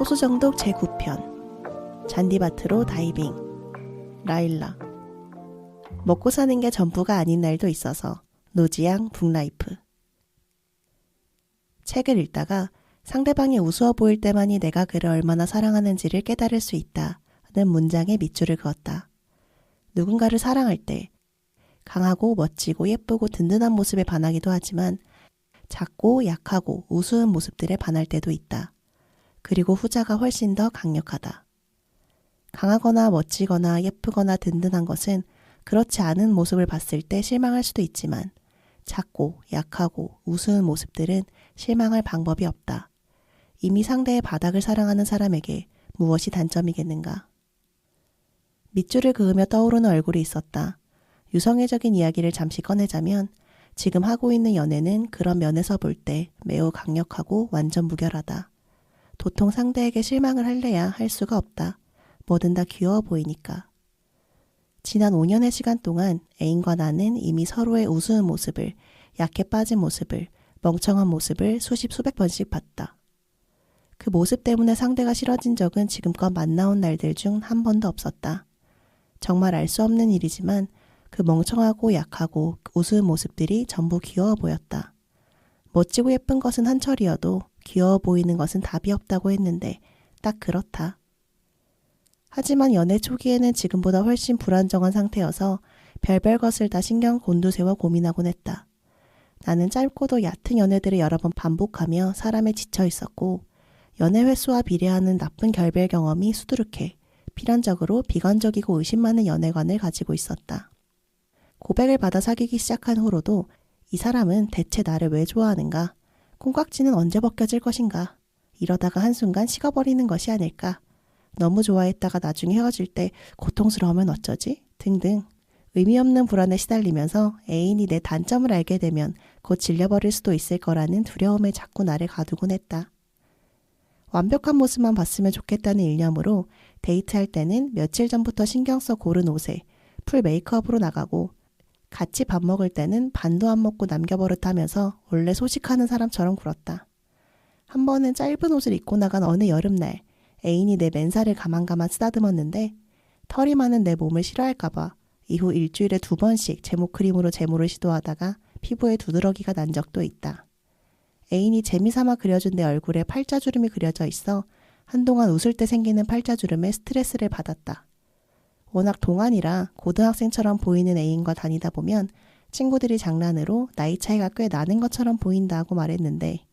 호수정독 제9편 잔디밭으로 다이빙. 라일라. 먹고 사는 게 전부가 아닌 날도 있어서. 노지양 북라이프. 책을 읽다가 상대방이 우스워 보일 때만이 내가 그를 얼마나 사랑하는지를 깨달을 수 있다는 문장에 밑줄을 그었다. 누군가를 사랑할 때 강하고 멋지고 예쁘고 든든한 모습에 반하기도 하지만 작고 약하고 우스운 모습들에 반할 때도 있다. 그리고 후자가 훨씬 더 강력하다. 강하거나 멋지거나 예쁘거나 든든한 것은 그렇지 않은 모습을 봤을 때 실망할 수도 있지만 작고 약하고 우스운 모습들은 실망할 방법이 없다. 이미 상대의 바닥을 사랑하는 사람에게 무엇이 단점이겠는가. 밑줄을 그으며 떠오르는 얼굴이 있었다. 유성애적인 이야기를 잠시 꺼내자면 지금 하고 있는 연애는 그런 면에서 볼 때 매우 강력하고 완전 무결하다. 도통 상대에게 실망을 할래야 할 수가 없다. 뭐든 다 귀여워 보이니까. 지난 5년의 시간 동안 애인과 나는 이미 서로의 우스운 모습을, 약해 빠진 모습을, 멍청한 모습을 수백 번씩 봤다. 그 모습 때문에 상대가 싫어진 적은 지금껏 만나온 날들 중 한 번도 없었다. 정말 알 수 없는 일이지만 그 멍청하고 약하고 우스운 모습들이 전부 귀여워 보였다. 멋지고 예쁜 것은 한철이어도 귀여워 보이는 것은 답이 없다고 했는데 딱 그렇다. 하지만 연애 초기에는 지금보다 훨씬 불안정한 상태여서 별별 것을 다 신경 곤두세워 고민하곤 했다. 나는 짧고도 얕은 연애들을 여러 번 반복하며 사람에 지쳐 있었고 연애 횟수와 비례하는 나쁜 결별 경험이 수두룩해 필연적으로 비관적이고 의심 많은 연애관을 가지고 있었다. 고백을 받아 사귀기 시작한 후로도 이 사람은 대체 나를 왜 좋아하는가? 콩깍지는 언제 벗겨질 것인가? 이러다가 한순간 식어버리는 것이 아닐까? 너무 좋아했다가 나중에 헤어질 때 고통스러우면 어쩌지? 등등 의미 없는 불안에 시달리면서 애인이 내 단점을 알게 되면 곧 질려버릴 수도 있을 거라는 두려움에 자꾸 나를 가두곤 했다. 완벽한 모습만 봤으면 좋겠다는 일념으로 데이트할 때는 며칠 전부터 신경 써 고른 옷에 풀 메이크업으로 나가고 같이 밥 먹을 때는 반도 안 먹고 남겨버릇하면서 원래 소식하는 사람처럼 굴었다. 한 번은 짧은 옷을 입고 나간 어느 여름날 애인이 내 맨살을 가만가만 쓰다듬었는데 털이 많은 내 몸을 싫어할까봐 이후 일주일에 2번씩 제모크림으로 제모를 시도하다가 피부에 두드러기가 난 적도 있다. 애인이 재미삼아 그려준 내 얼굴에 팔자주름이 그려져 있어 한동안 웃을 때 생기는 팔자주름에 스트레스를 받았다. 워낙 동안이라 고등학생처럼 보이는 애인과 다니다 보면 친구들이 장난으로 나이 차이가 꽤 나는 것처럼 보인다고 말했는데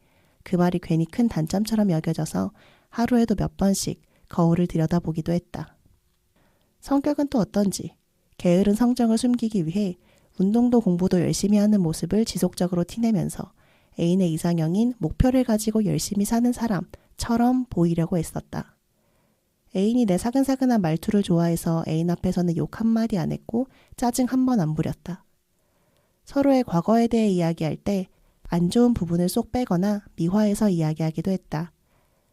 그 말이 괜히 큰 단점처럼 여겨져서 하루에도 몇 번씩 거울을 들여다보기도 했다. 성격은 또 어떤지 게으른 성정을 숨기기 위해 운동도 공부도 열심히 하는 모습을 지속적으로 티내면서 애인의 이상형인 목표를 가지고 열심히 사는 사람처럼 보이려고 애썼다. 애인이 내 사근사근한 말투를 좋아해서 애인 앞에서는 욕 한마디 안 했고 짜증 한 번 안 부렸다. 서로의 과거에 대해 이야기할 때 안 좋은 부분을 쏙 빼거나 미화해서 이야기하기도 했다.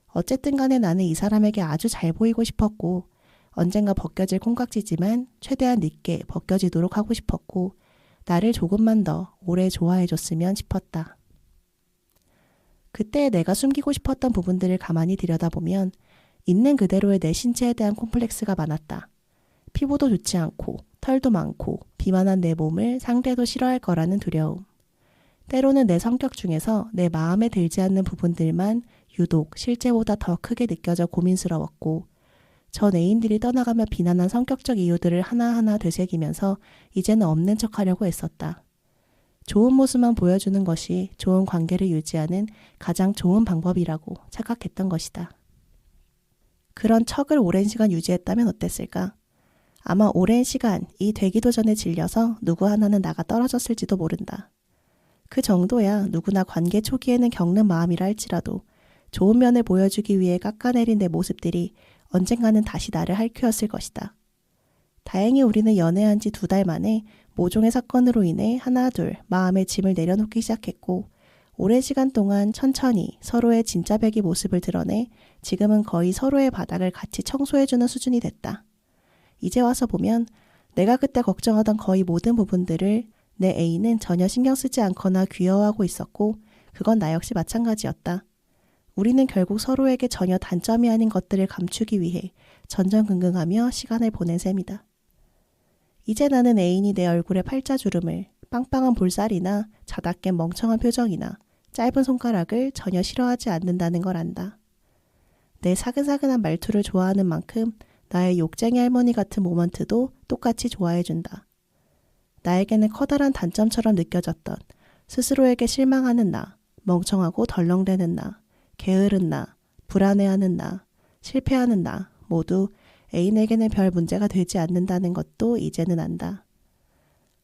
어쨌든 간에 나는 이 사람에게 아주 잘 보이고 싶었고 언젠가 벗겨질 콩깍지지만 최대한 늦게 벗겨지도록 하고 싶었고 나를 조금만 더 오래 좋아해줬으면 싶었다. 그때 내가 숨기고 싶었던 부분들을 가만히 들여다보면 있는 그대로의 내 신체에 대한 콤플렉스가 많았다. 피부도 좋지 않고 털도 많고 비만한 내 몸을 상대도 싫어할 거라는 두려움. 때로는 내 성격 중에서 내 마음에 들지 않는 부분들만 유독 실제보다 더 크게 느껴져 고민스러웠고 전 애인들이 떠나가며 비난한 성격적 이유들을 하나하나 되새기면서 이제는 없는 척하려고 애썼다. 좋은 모습만 보여주는 것이 좋은 관계를 유지하는 가장 좋은 방법이라고 착각했던 것이다. 그런 척을 오랜 시간 유지했다면 어땠을까? 아마 오랜 시간이 되기도 전에 질려서 누구 하나는 나가 떨어졌을지도 모른다. 그 정도야 누구나 관계 초기에는 겪는 마음이라 할지라도 좋은 면을 보여주기 위해 깎아내린 내 모습들이 언젠가는 다시 나를 핥히었을 것이다. 다행히 우리는 연애한 지 2달 만에 모종의 사건으로 인해 하나둘 마음의 짐을 내려놓기 시작했고 오랜 시간 동안 천천히 서로의 진짜 배기 모습을 드러내 지금은 거의 서로의 바닥을 같이 청소해주는 수준이 됐다. 이제 와서 보면 내가 그때 걱정하던 거의 모든 부분들을 내 애인은 전혀 신경 쓰지 않거나 귀여워하고 있었고 그건 나 역시 마찬가지였다. 우리는 결국 서로에게 전혀 단점이 아닌 것들을 감추기 위해 전전긍긍하며 시간을 보낸 셈이다. 이제 나는 애인이 내 얼굴에 팔자주름을, 빵빵한 볼살이나 자다 깬 멍청한 표정이나 짧은 손가락을 전혀 싫어하지 않는다는 걸 안다. 내 사근사근한 말투를 좋아하는 만큼 나의 욕쟁이 할머니 같은 모먼트도 똑같이 좋아해준다. 나에게는 커다란 단점처럼 느껴졌던 스스로에게 실망하는 나, 멍청하고 덜렁대는 나, 게으른 나, 불안해하는 나, 실패하는 나 모두 애인에게는 별 문제가 되지 않는다는 것도 이제는 안다.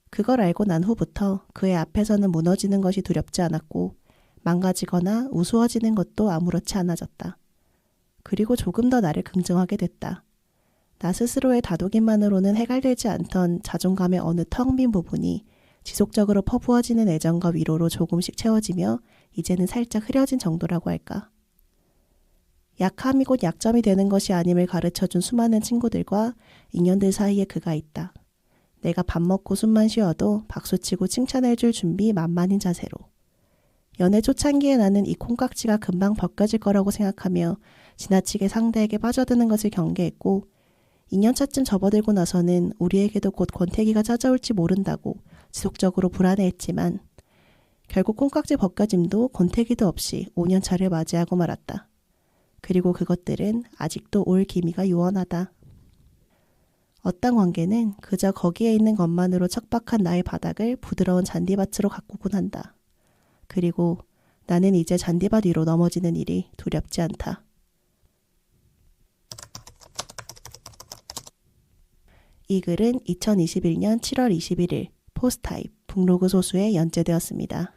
그걸 알고 난 후부터 그의 앞에서는 무너지는 것이 두렵지 않았고 망가지거나 우스워지는 것도 아무렇지 않아졌다. 그리고 조금 더 나를 긍정하게 됐다. 나 스스로의 다독임만으로는 해결되지 않던 자존감의 어느 텅 빈 부분이 지속적으로 퍼부어지는 애정과 위로로 조금씩 채워지며 이제는 살짝 흐려진 정도라고 할까. 약함이 곧 약점이 되는 것이 아님을 가르쳐준 수많은 친구들과 인연들 사이에 그가 있다. 내가 밥 먹고 숨만 쉬어도 박수치고 칭찬해줄 준비 만만인 자세로. 연애 초창기에 나는 이 콩깍지가 금방 벗겨질 거라고 생각하며 지나치게 상대에게 빠져드는 것을 경계했고 2년차쯤 접어들고 나서는 우리에게도 곧 권태기가 찾아올지 모른다고 지속적으로 불안해했지만 결국 콩깍지 벗겨짐도 권태기도 없이 5년차를 맞이하고 말았다. 그리고 그것들은 아직도 올 기미가 요원하다. 어떤 관계는 그저 거기에 있는 것만으로 척박한 나의 바닥을 부드러운 잔디밭으로 가꾸곤 한다. 그리고 나는 이제 잔디밭 위로 넘어지는 일이 두렵지 않다. 이 글은 2021년 7월 21일 포스타입 북로그 소수에 연재되었습니다.